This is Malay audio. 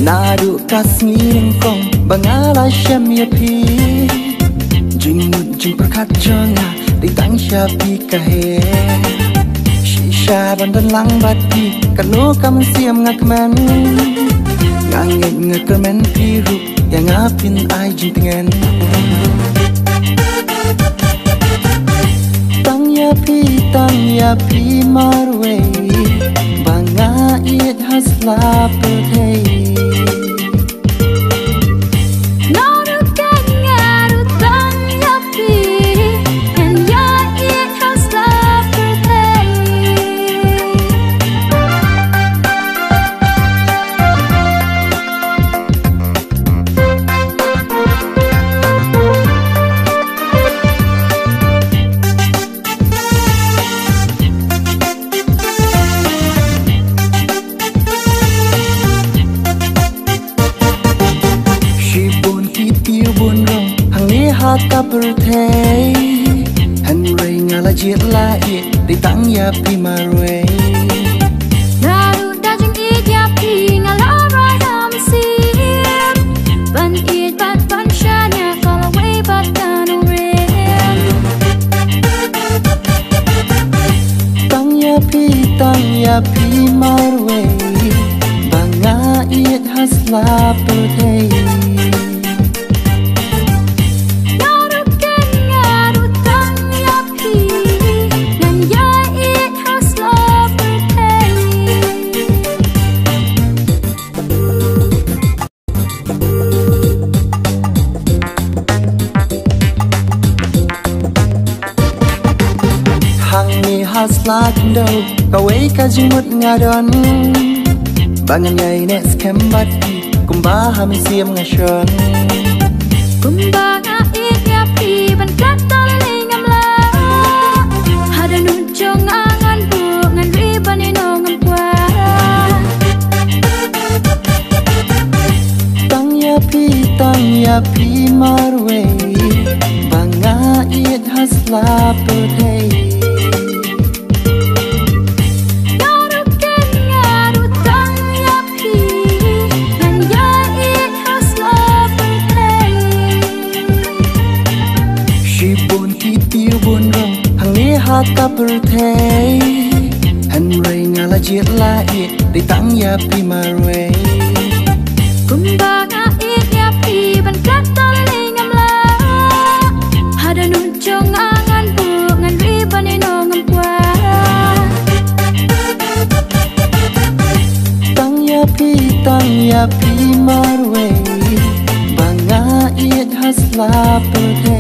Nadu kasngireng kong bangala syam ya pi Jingmut jing perkat jonga di tang syapi kahe Shisha bandan lang bati kano kam siam ngakman Ngangit ngakaman piru yang ngapin ay jing tengen Tang ya pi marwe banga it has lapet Kapurthei Henry ngalajit lai di tang ya pi marwe Naru dajing it ya pi ngalara dam sim Ban it bat ban shanya fall away bat kanu ren Tang ya pi marwe banga it has lapurthei Hasla kendo kawai kajimut ngadon Bangan yai nes kembati kumba hami siam ngashon Kumba ngait ya pi ban katol lingam la Hada nujong angan bu ngan riban inong kwa Tang ya pi marwe banga it hasla putei Kapurthei Henry ngalajit lai di tang ya pi marwe Kumba ngait ya pi ban katol lingam la Hada nujong angan bu ngan riban inong kwa Tang ya pi marwe banga it has lapurthei